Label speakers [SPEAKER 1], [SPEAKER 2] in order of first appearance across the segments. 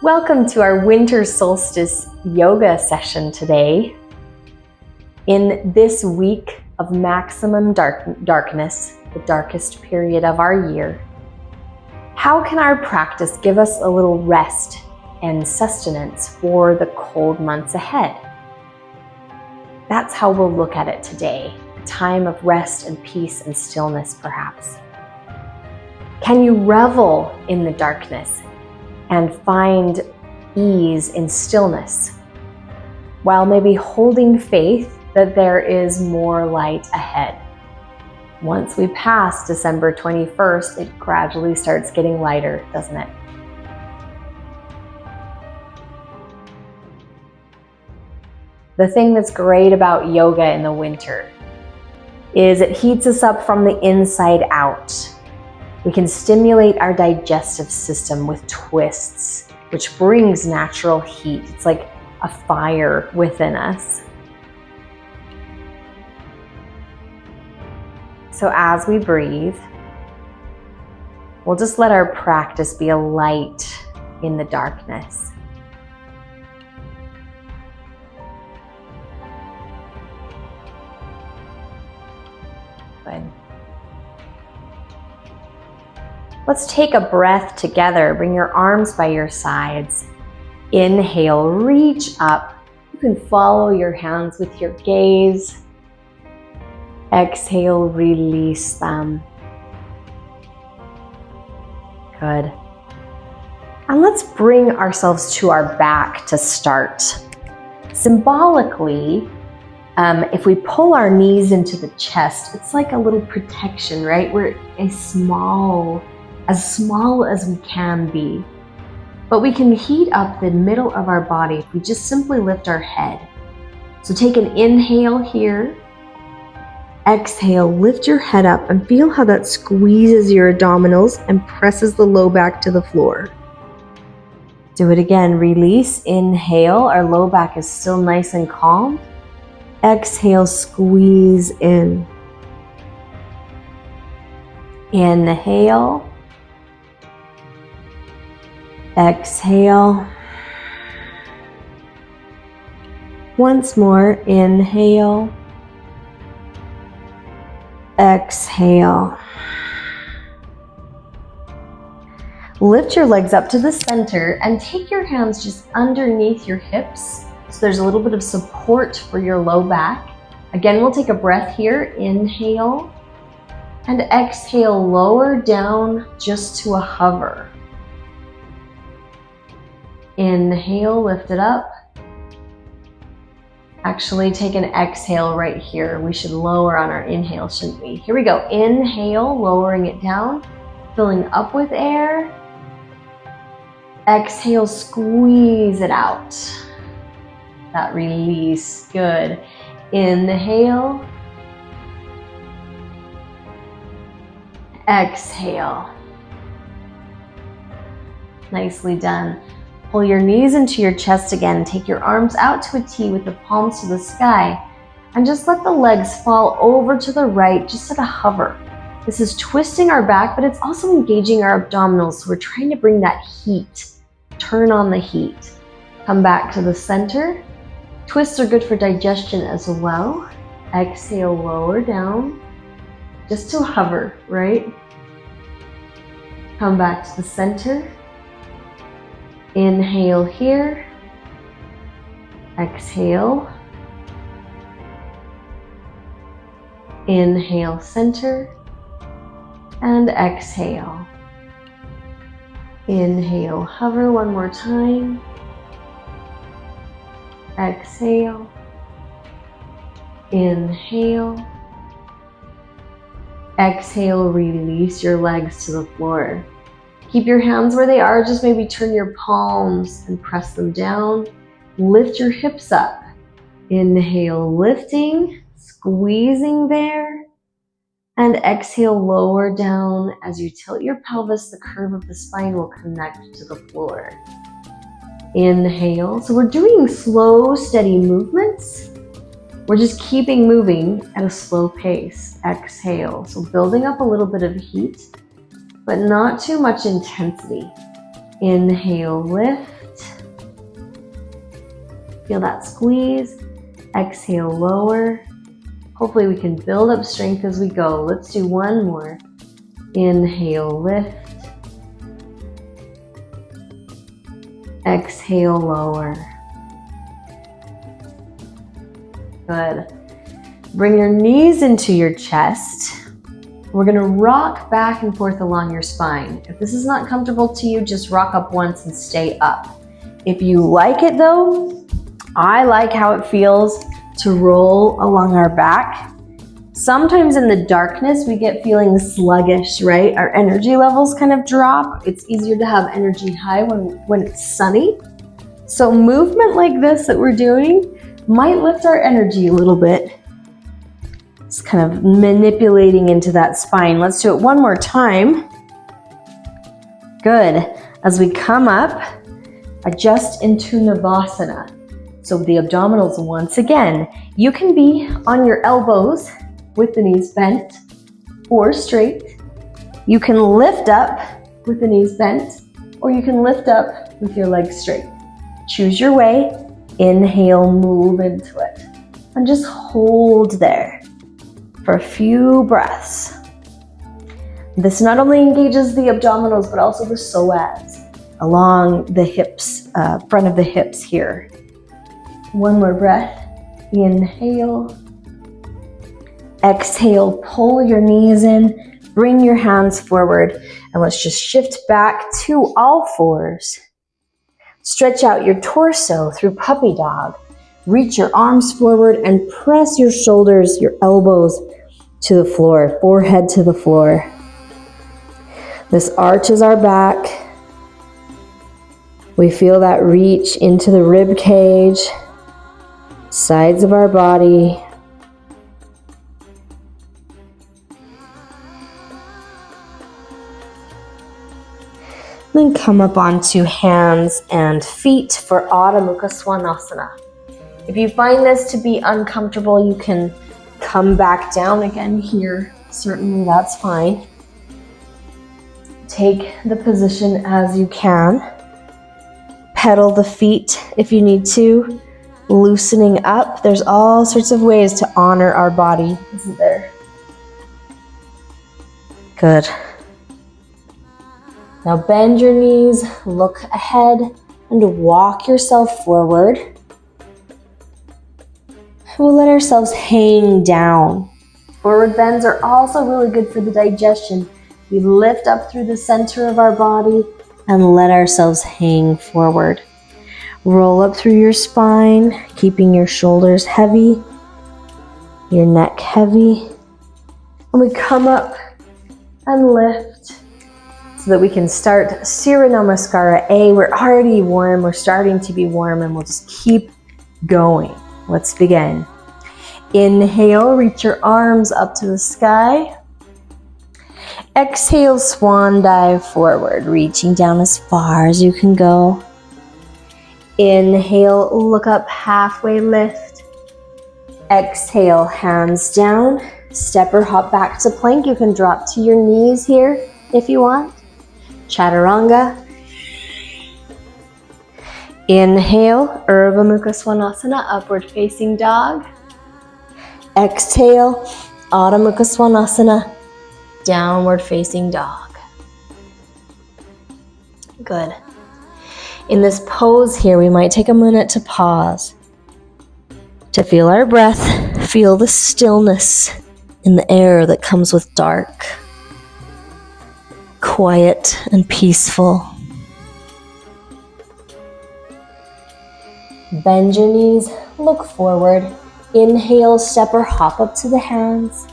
[SPEAKER 1] Welcome to our Winter Solstice yoga session today. In this week of maximum darkness, the darkest period of our year, how can our practice give us a little rest and sustenance for the cold months ahead? That's how we'll look at it today, a time of rest and peace and stillness perhaps. Can you revel in the darkness and find ease in stillness, while maybe holding faith that there is more light ahead? Once we pass December 21st, it gradually starts getting lighter, doesn't it? The thing that's great about yoga in the winter is it heats us up from the inside out. We can stimulate our digestive system with twists, which brings natural heat. It's like a fire within us. So as we breathe, we'll just let our practice be a light in the darkness. Good. Let's take a breath together. Bring your arms by your sides. Inhale, reach up. You can follow your hands with your gaze. Exhale, release them. Good. And let's bring ourselves to our back to start. Symbolically, if we pull our knees into the chest, it's like a little protection, right? We're as small as we can be. But we can heat up the middle of our body if we just simply lift our head. So take an inhale here. Exhale, lift your head up and feel how that squeezes your abdominals and presses the low back to the floor. Do it again. Release, inhale. Our low back is still nice and calm. Exhale, squeeze in. Inhale. Exhale. Once more, inhale. Exhale. Lift your legs up to the center and take your hands just underneath your hips so there's a little bit of support for your low back. Again, we'll take a breath here. Inhale and exhale, lower down just to a hover. Inhale, lift it up. Actually, take an exhale right here. We should lower on our inhale, shouldn't we? Here we go. Inhale, lowering it down, filling up with air. Exhale, squeeze it out. That release, good. Inhale. Exhale. Nicely done. Pull your knees into your chest again. Take your arms out to a T with the palms to the sky. And just let the legs fall over to the right, just at a hover. This is twisting our back, but it's also engaging our abdominals. So we're trying to bring that heat. Turn on the heat. Come back to the center. Twists are good for digestion as well. Exhale, lower down. Just to hover, right? Come back to the center. Inhale here. Exhale. Inhale, center. And exhale. Inhale, hover one more time. Exhale. Inhale. Exhale, release your legs to the floor. Keep your hands where they are, just maybe turn your palms and press them down. Lift your hips up. Inhale, lifting, squeezing there. And exhale, lower down. As you tilt your pelvis, the curve of the spine will connect to the floor. Inhale. So we're doing slow, steady movements. We're just keeping moving at a slow pace. Exhale. So building up a little bit of heat, but not too much intensity. Inhale, lift. Feel that squeeze. Exhale, lower. Hopefully we can build up strength as we go. Let's do one more. Inhale, lift. Exhale, lower. Good. Bring your knees into your chest. We're gonna rock back and forth along your spine. If this is not comfortable to you, just rock up once and stay up. If you like it though, I like how it feels to roll along our back. Sometimes in the darkness, we get feeling sluggish, right? Our energy levels kind of drop. It's easier to have energy high when it's sunny. So movement like this that we're doing might lift our energy a little bit. It's kind of manipulating into that spine. Let's do it one more time. Good. As we come up, adjust into Navasana. So the abdominals once again. You can be on your elbows with the knees bent or straight. You can lift up with the knees bent, or you can lift up with your legs straight. Choose your way. Inhale, move into it. And just hold there for a few breaths. This not only engages the abdominals, but also the psoas along the hips, front of the hips here. One more breath. Inhale. Exhale, pull your knees in, bring your hands forward, and let's just shift back to all fours. Stretch out your torso through puppy dog. Reach your arms forward and press your shoulders, your elbows to the floor, forehead to the floor. This arches our back. We feel that reach into the rib cage, sides of our body. Then come up onto hands and feet for Adho Mukha Svanasana. If you find this to be uncomfortable, you can come back down again here. Certainly that's fine. Take the position as you can. Pedal the feet if you need to. Loosening up. There's all sorts of ways to honor our body, isn't there? Good. Now bend your knees, look ahead, and walk yourself forward. We'll let ourselves hang down. Forward bends are also really good for the digestion. We lift up through the center of our body and let ourselves hang forward. Roll up through your spine, keeping your shoulders heavy, your neck heavy. And we come up and lift so that we can start Surya Namaskara A. We're already warm, we're starting to be warm, and we'll just keep going. Let's begin. Inhale, reach your arms up to the sky. Exhale, swan dive forward, reaching down as far as you can go. Inhale, look up, halfway lift. Exhale, hands down. Step or hop back to plank. You can drop to your knees here if you want. Chaturanga. Inhale, Urdhva Mukha Svanasana, upward facing dog. Exhale, Adho Mukha Svanasana, downward facing dog. Good. In this pose here, we might take a minute to pause, to feel our breath, feel the stillness in the air that comes with dark, quiet and peaceful. Bend your knees, look forward. Inhale, step or hop up to the hands.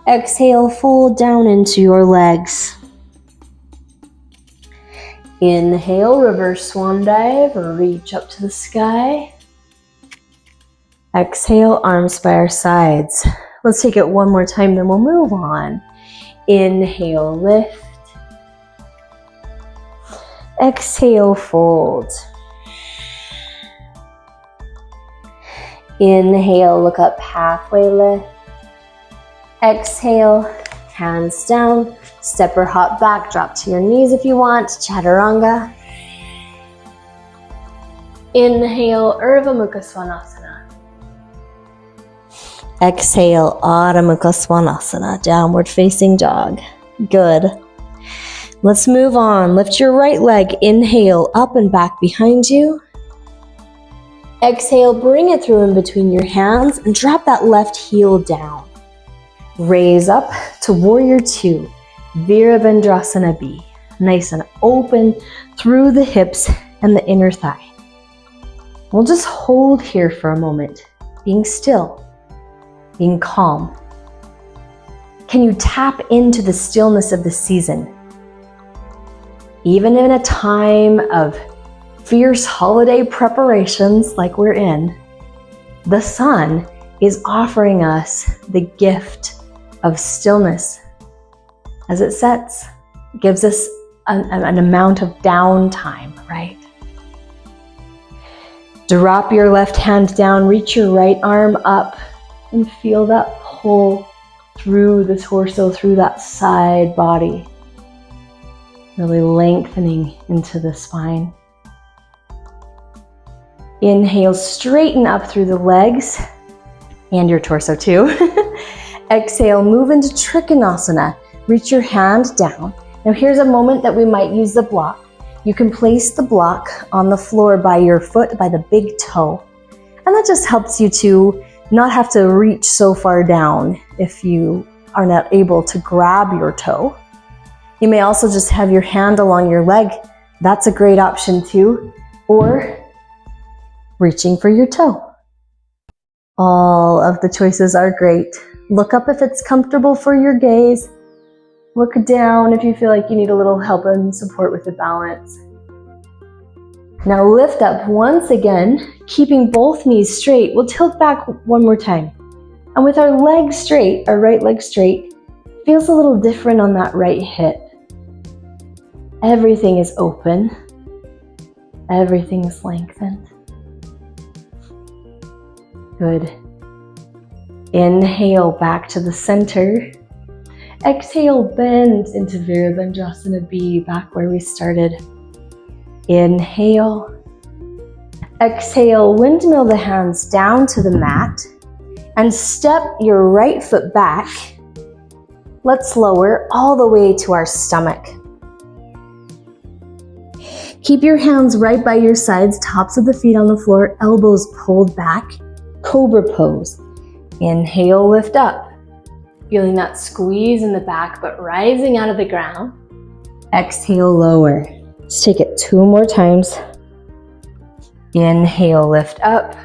[SPEAKER 1] Exhale, fold down into your legs. Inhale, reverse swan dive, reach up to the sky. Exhale, arms by our sides. Let's take it one more time, then we'll move on. Inhale, lift. Exhale, fold. Inhale, look up, halfway lift. Exhale, hands down. Step or hop back, drop to your knees if you want. Chaturanga. Inhale, Urdhva Mukha Svanasana.
[SPEAKER 2] Exhale, Adho Mukha Svanasana, downward facing dog. Good. Let's move on. Lift your right leg. Inhale, up and back behind you. Exhale, bring it through in between your hands and drop that left heel down. Raise up to Warrior Two, Virabhadrasana B. Nice and open through the hips and the inner thigh. We'll just hold here for a moment, being still, being calm. Can you tap into the stillness of the season? Even in a time of fierce holiday preparations like we're in, the sun is offering us the gift of stillness. As it sets, it gives us an amount of downtime, right? Drop your left hand down, reach your right arm up, and feel that pull through the torso, through that side body. Really lengthening into the spine. Inhale, straighten up through the legs and your torso too. Exhale, move into Trikonasana. Reach your hand down. Now here's a moment that we might use the block. You can place the block on the floor by your foot, by the big toe. And that just helps you to not have to reach so far down if you are not able to grab your toe. You may also just have your hand along your leg. That's a great option too. Or reaching for your toe. All of the choices are great. Look up if it's comfortable for your gaze. Look down if you feel like you need a little help and support with the balance. Now lift up once again, keeping both knees straight. We'll tilt back one more time. And with our legs straight, our right leg straight, feels a little different on that right hip. Everything is open. Everything is lengthened. Good. Inhale back to the center. Exhale, bend into Virabhadrasana B, back where we started. Inhale. Exhale, windmill the hands down to the mat and step your right foot back. Let's lower all the way to our stomach. Keep your hands right by your sides, tops of the feet on the floor, elbows pulled back. Cobra pose. Inhale, lift up. Feeling that squeeze in the back, but rising out of the ground. Exhale, lower. Let's take it 2 more times. Inhale, lift up.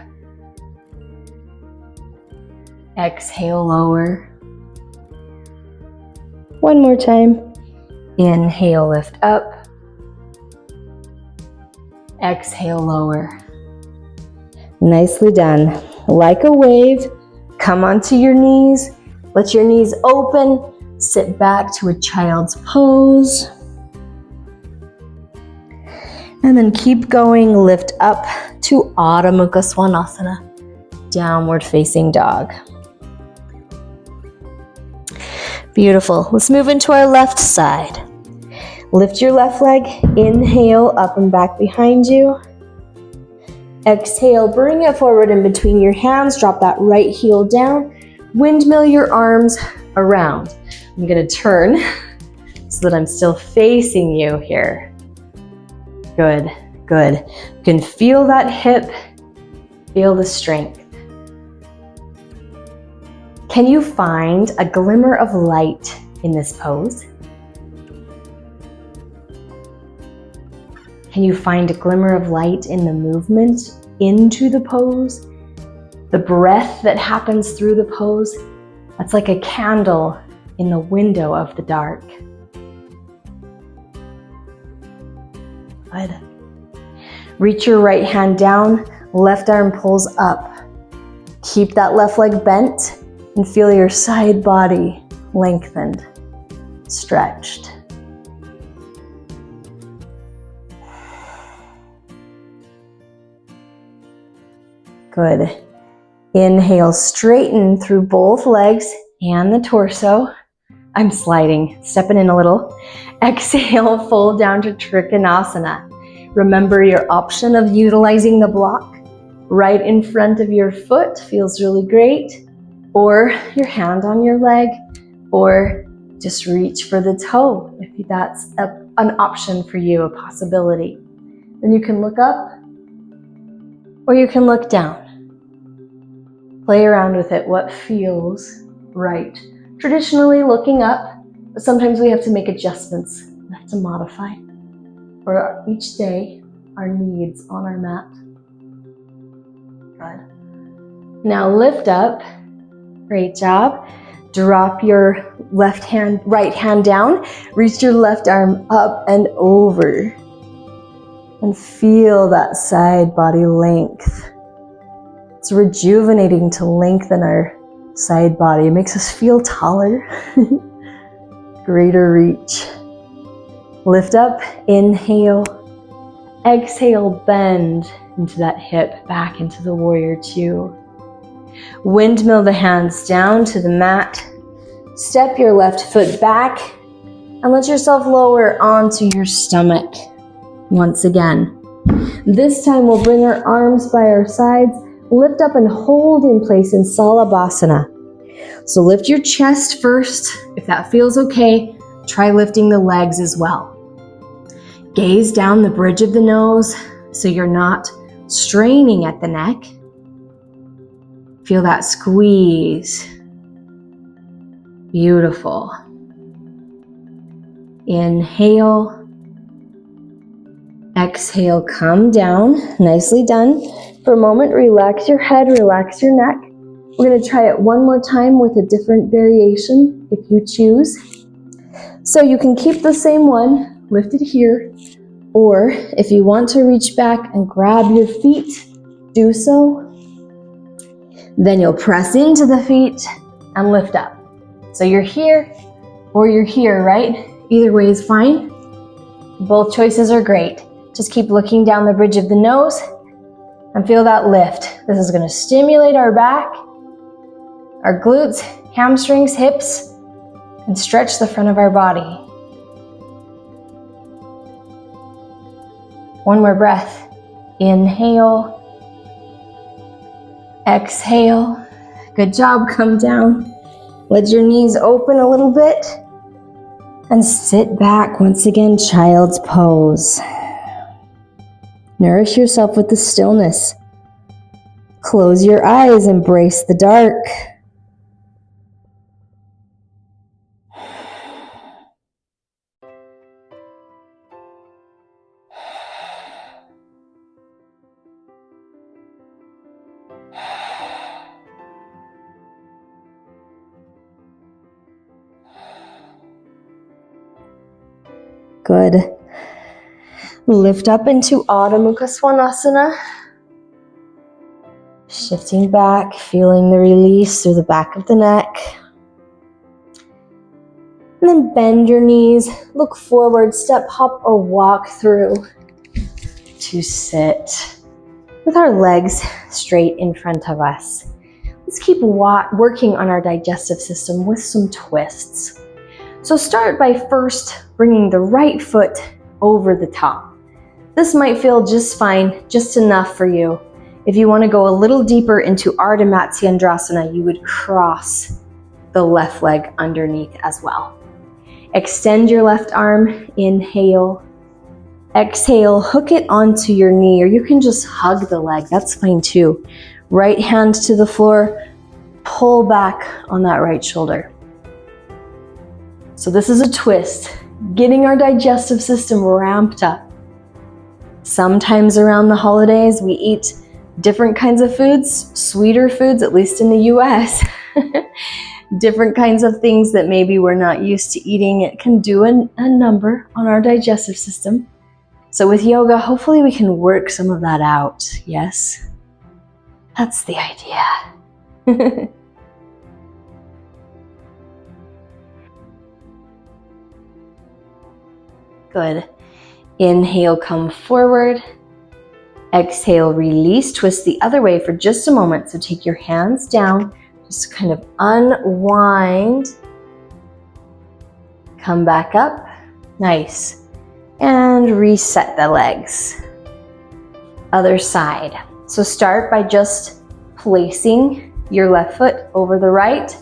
[SPEAKER 2] Exhale, lower. 1 more time. Inhale, lift up. Exhale, lower. Nicely done. Like a wave, come onto your knees. Let your knees open. Sit back to a child's pose. And then keep going. Lift up to Adho Mukha Svanasana, downward facing dog. Beautiful. Let's move into our left side. Lift your left leg. Inhale, up and back behind you. Exhale, bring it forward in between your hands. Drop that right heel down. Windmill your arms around. I'm going to turn so that I'm still facing you here. Good, good. You can feel that hip. Feel the strength. Can you find a glimmer of light in this pose? Can you find a glimmer of light in the movement into the pose? The breath that happens through the pose? That's like a candle in the window of the dark. Good. Reach your right hand down, left arm pulls up. Keep that left leg bent and feel your side body lengthened, stretched. Good. Inhale, straighten through both legs and the torso. I'm sliding, stepping in a little. Exhale, fold down to Trikonasana. Remember your option of utilizing the block right in front of your foot feels really great, or your hand on your leg, or just reach for the toe if that's an option for you, a possibility. Then you can look up or you can look down. Play around with it, what feels right. Traditionally looking up, but sometimes we have to make adjustments, we have to modify for each day our needs on our mat. Good. Now lift up. Great job. Drop your right hand down. Reach your left arm up and over. And feel that side body length. It's rejuvenating to lengthen our side body. It makes us feel taller. Greater reach. Lift up, inhale. Exhale, bend into that hip, back into the warrior two. Windmill the hands down to the mat. Step your left foot back and let yourself lower onto your stomach. Once again. This time we'll bring our arms by our sides, lift up and hold in place in Salabhasana. So lift your chest first. If that feels okay, try lifting the legs as well. Gaze down the bridge of the nose so you're not straining at the neck. Feel that squeeze. Beautiful. Inhale. Exhale, come down. Nicely done. For a moment, relax your head, relax your neck. We're going to try it one more time with a different variation if you choose. So you can keep the same one, lift it here, or if you want to reach back and grab your feet, do so. Then you'll press into the feet and lift up. So you're here or you're here, right? Either way is fine. Both choices are great. Just keep looking down the bridge of the nose and feel that lift. This is going to stimulate our back, our glutes, hamstrings, hips, and stretch the front of our body. One more breath. Inhale. Exhale. Good job. Come down. Let your knees open a little bit and sit back. Once again, child's pose. Nourish yourself with the stillness. Close your eyes, embrace the dark. Good. Lift up into Adho Mukha Svanasana. Shifting back, feeling the release through the back of the neck. And then bend your knees, look forward, step, hop, or walk through to sit with our legs straight in front of us. Let's keep working on our digestive system with some twists. So start by first bringing the right foot over the top. This might feel just fine, just enough for you. If you want to go a little deeper into Ardha Matsyendrasana, you would cross the left leg underneath as well. Extend your left arm, inhale. Exhale, hook it onto your knee, or you can just hug the leg, that's fine too. Right hand to the floor, pull back on that right shoulder. So this is a twist, getting our digestive system ramped up. Sometimes around the holidays, we eat different kinds of foods, sweeter foods, at least in the US. Different kinds of things that maybe we're not used to eating. It can do a number on our digestive system. So with yoga, hopefully we can work some of that out. Yes? That's the idea. Good. Inhale, come forward. Exhale, release, twist the other way for just a moment. So take your hands down, just kind of unwind. Come back up. Nice. And reset the legs. Other side. So start by just placing your left foot over the right.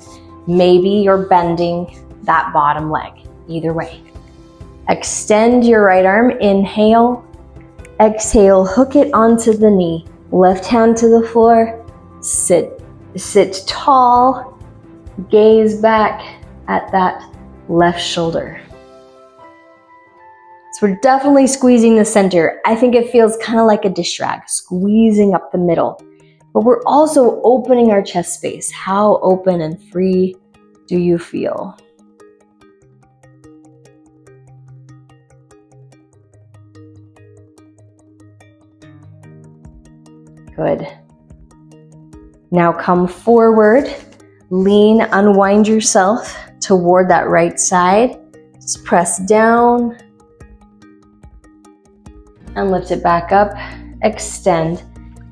[SPEAKER 2] Maybe you're bending that bottom leg, either way. Extend your right arm, inhale. Exhale, hook it onto the knee. Left hand to the floor, sit tall, gaze back at that left shoulder. So we're definitely squeezing the center. I think it feels kind of like a dish rag, squeezing up the middle. But we're also opening our chest space. How open and free do you feel? Good. Now come forward, lean, unwind yourself toward that right side. Just press down and lift it back up. Extend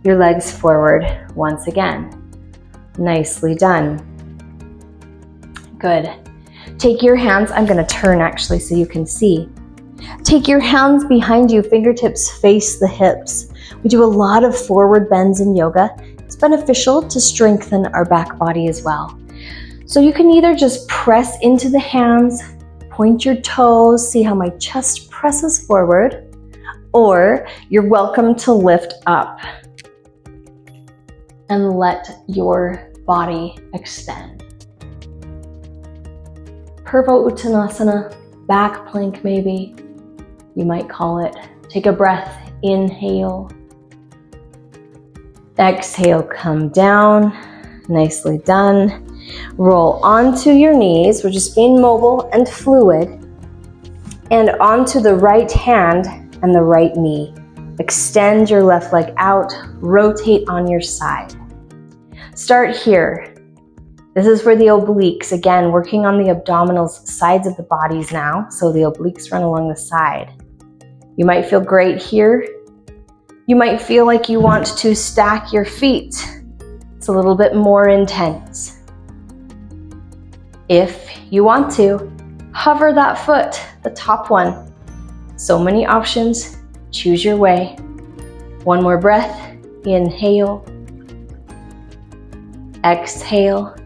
[SPEAKER 2] your legs forward once again. Nicely done. Good. Take your hands, I'm gonna turn actually so you can see. Take your hands behind you, fingertips face the hips. We do a lot of forward bends in yoga. It's beneficial to strengthen our back body as well. So you can either just press into the hands, point your toes, see how my chest presses forward, or you're welcome to lift up and let your body extend. Purva Uttanasana, back plank maybe, you might call it. Take a breath, inhale. Exhale, come down, nicely done. Roll onto your knees, we're just being mobile and fluid, and onto the right hand and the right knee. Extend your left leg out, rotate on your side. Start here. This is for the obliques, again, working on the abdominals, sides of the bodies now, so the obliques run along the side. You might feel great here. You might feel like you want to stack your feet. It's a little bit more intense. If you want to, hover that foot, the top one. So many options, choose your way. One more breath, inhale. Exhale,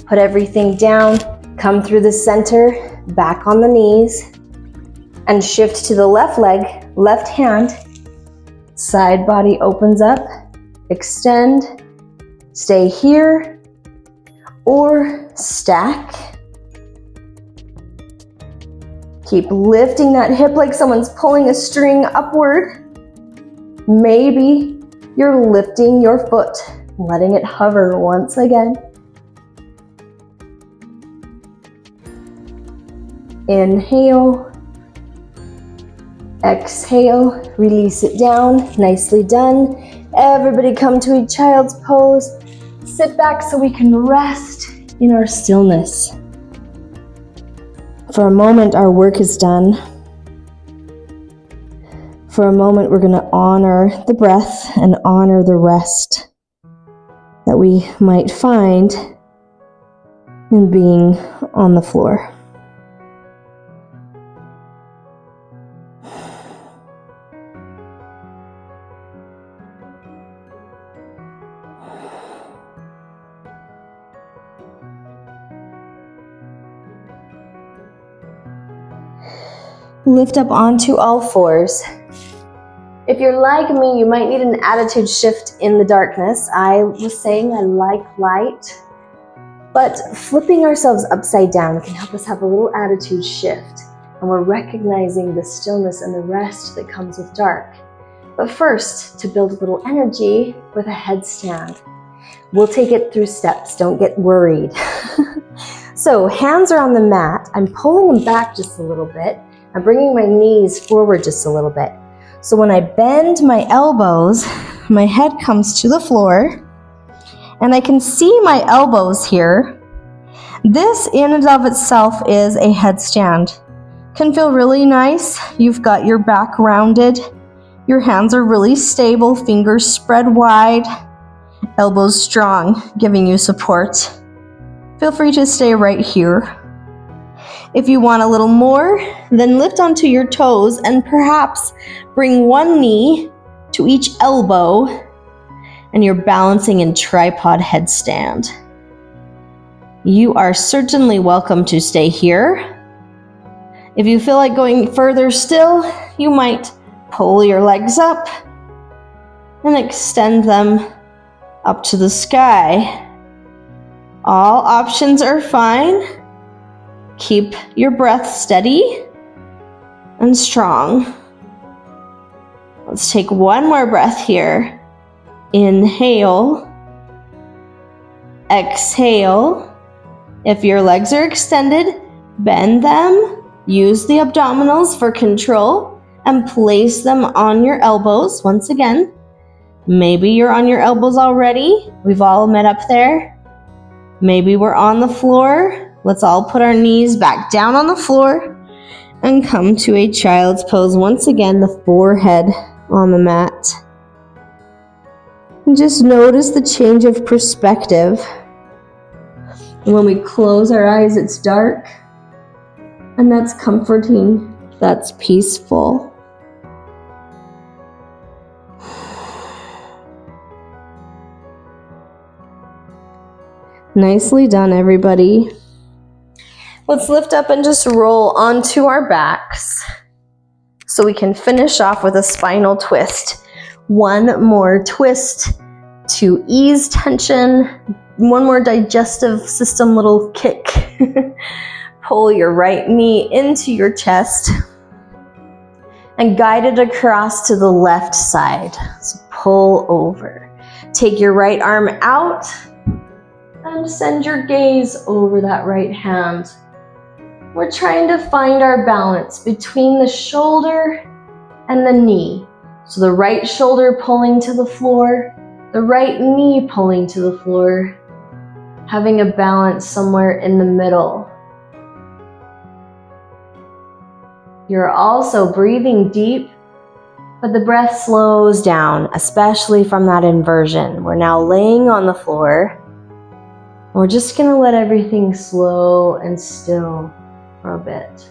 [SPEAKER 2] put everything down, come through the center, back on the knees, and shift to the left leg, left hand. Side body opens up, extend, stay here, or stack. Keep lifting that hip like someone's pulling a string upward. Maybe you're lifting your foot, letting it hover once again. Inhale. Exhale, release it down, nicely done. Everybody come to a child's pose. Sit back so we can rest in our stillness. For a moment, our work is done. For a moment, we're gonna honor the breath and honor the rest that we might find in being on the floor. Lift up onto all fours. If you're like me, you might need an attitude shift in the darkness. I was saying I like light, but flipping ourselves upside down can help us have a little attitude shift, and we're recognizing the stillness and the rest that comes with dark. But first, to build a little energy with a headstand. We'll take it through steps, don't get worried. So hands are on the mat. I'm pulling them back just a little bit. I'm bringing my knees forward just a little bit. So when I bend my elbows, my head comes to the floor, and I can see my elbows here. This in and of itself is a headstand. Can feel really nice. You've got your back rounded. Your hands are really stable, fingers spread wide, elbows strong, giving you support. Feel free to stay right here. If you want a little more, then lift onto your toes and perhaps bring one knee to each elbow, and you're balancing in tripod headstand. You are certainly welcome to stay here. If you feel like going further still, you might pull your legs up and extend them up to the sky. All options are fine. Keep your breath steady and strong. Let's take one more breath here. Inhale. Exhale. If your legs are extended, bend them. Use the abdominals for control and place them on your elbows. Once again, maybe you're on your elbows already. We've all met up there. Maybe we're on the floor. Let's all put our knees back down on the floor and come to a child's pose. Once again, the forehead on the mat. And just notice the change of perspective. When we close our eyes, it's dark. And that's comforting, that's peaceful. Nicely done, everybody. Let's lift up and just roll onto our backs so we can finish off with a spinal twist. One more twist to ease tension. One more digestive system little kick. Pull your right knee into your chest and guide it across to the left side. So pull over. Take your right arm out and send your gaze over that right hand. We're trying to find our balance between the shoulder and the knee. So the right shoulder pulling to the floor, the right knee pulling to the floor, having a balance somewhere in the middle. You're also breathing deep, but the breath slows down, especially from that inversion. We're now laying on the floor. We're just going to let everything slow and still for a bit.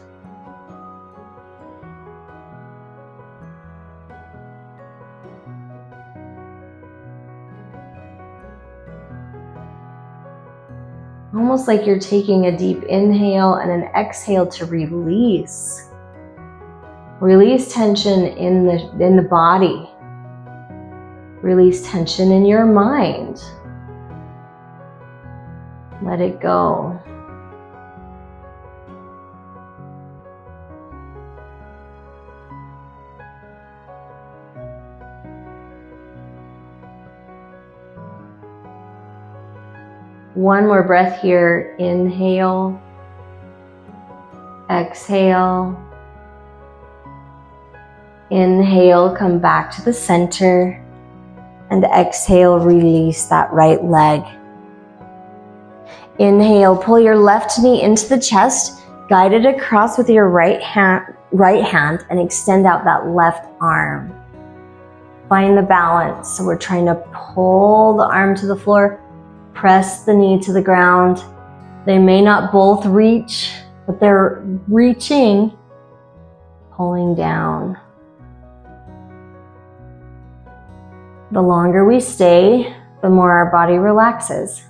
[SPEAKER 2] Almost like you're taking a deep inhale and an exhale to release. Release tension in the body. Release tension in your mind. Let it go. One more breath here. Inhale. Exhale. Inhale, come back to the center. And exhale, release that right leg. Inhale, pull your left knee into the chest. Guide it across with your right hand and extend out that left arm. Find the balance. So we're trying to pull the arm to the floor. Press the knee to the ground. They may not both reach, but they're reaching, pulling down. The longer we stay, the more our body relaxes.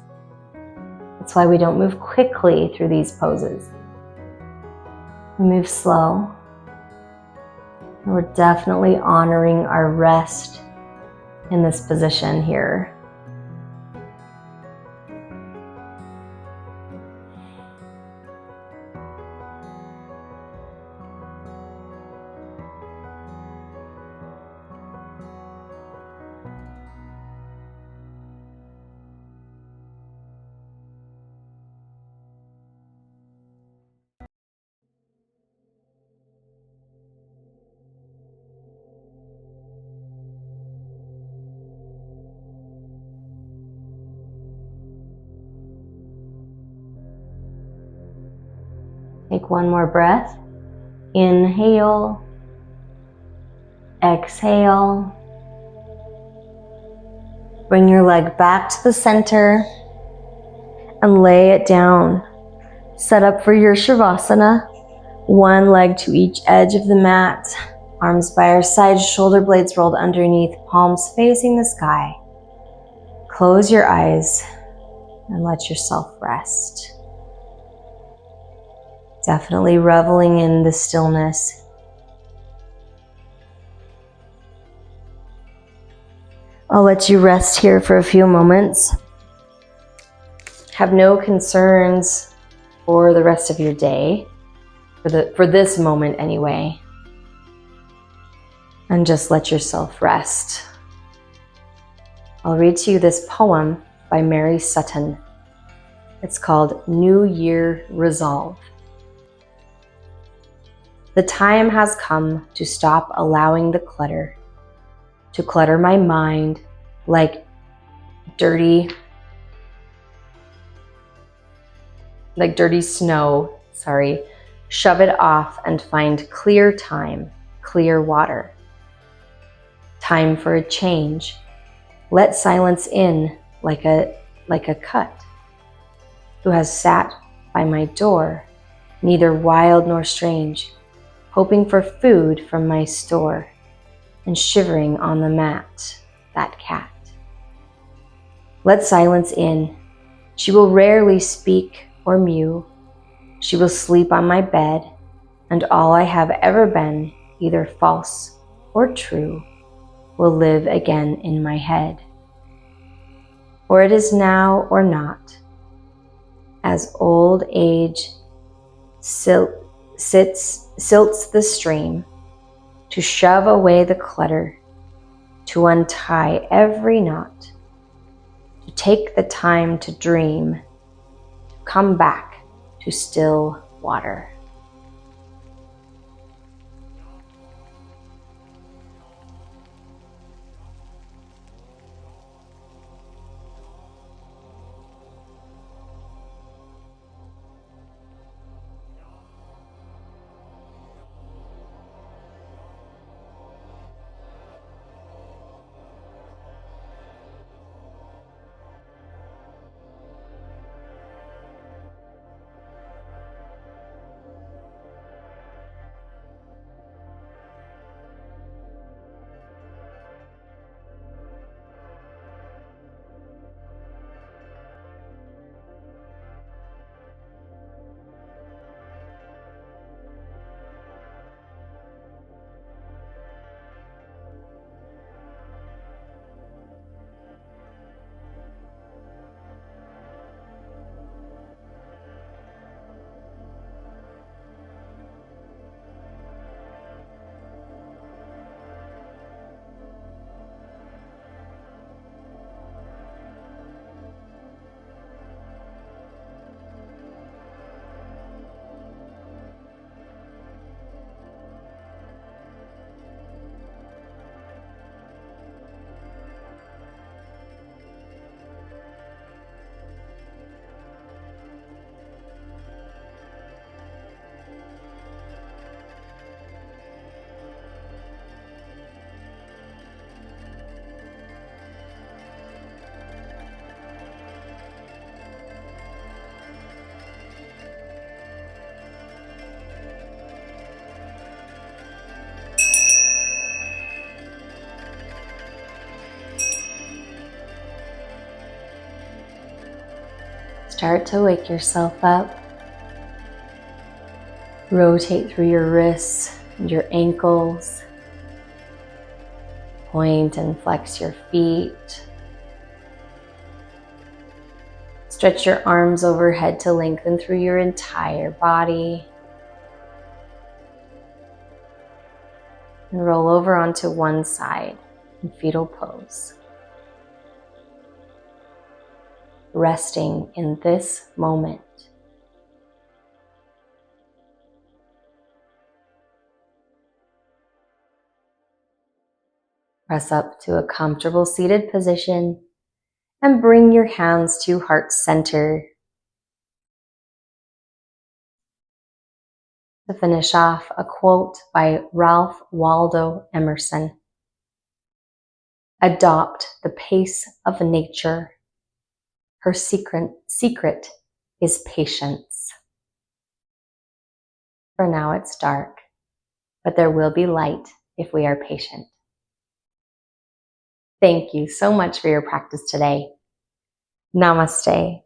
[SPEAKER 2] That's why we don't move quickly through these poses. We move slow. And we're definitely honoring our rest in this position here. Take one more breath. Inhale. Exhale. Bring your leg back to the center and lay it down. Set up for your Shavasana. One leg to each edge of the mat. Arms by our sides, shoulder blades rolled underneath, palms facing the sky. Close your eyes and let yourself rest. Definitely reveling in the stillness. I'll let you rest here for a few moments. Have no concerns for the rest of your day, for this moment anyway. And just let yourself rest. I'll read to you this poem by Mary Sutton. It's called New Year Resolve. The time has come to stop allowing the clutter to clutter my mind like dirty snow. Shove it off and find clear time, clear water. Time for a change. Let silence in like a cut, who has sat by my door, neither wild nor strange, hoping for food from my store, and shivering on the mat, that cat. Let silence in. She will rarely speak or mew. She will sleep on my bed, and all I have ever been, either false or true, will live again in my head. Or it is now or not, as old age silts the stream, to shove away the clutter, to untie every knot, to take the time to dream, to come back to still water. Start to wake yourself up. Rotate through your wrists and your ankles. Point and flex your feet. Stretch your arms overhead to lengthen through your entire body. And roll over onto one side in fetal pose. Resting in this moment. Press up to a comfortable seated position and bring your hands to heart center. To finish off, a quote by Ralph Waldo Emerson. Adopt the pace of nature. Her secret is patience. For now it's dark, but there will be light
[SPEAKER 1] if we are patient. Thank you so much for your practice today. Namaste.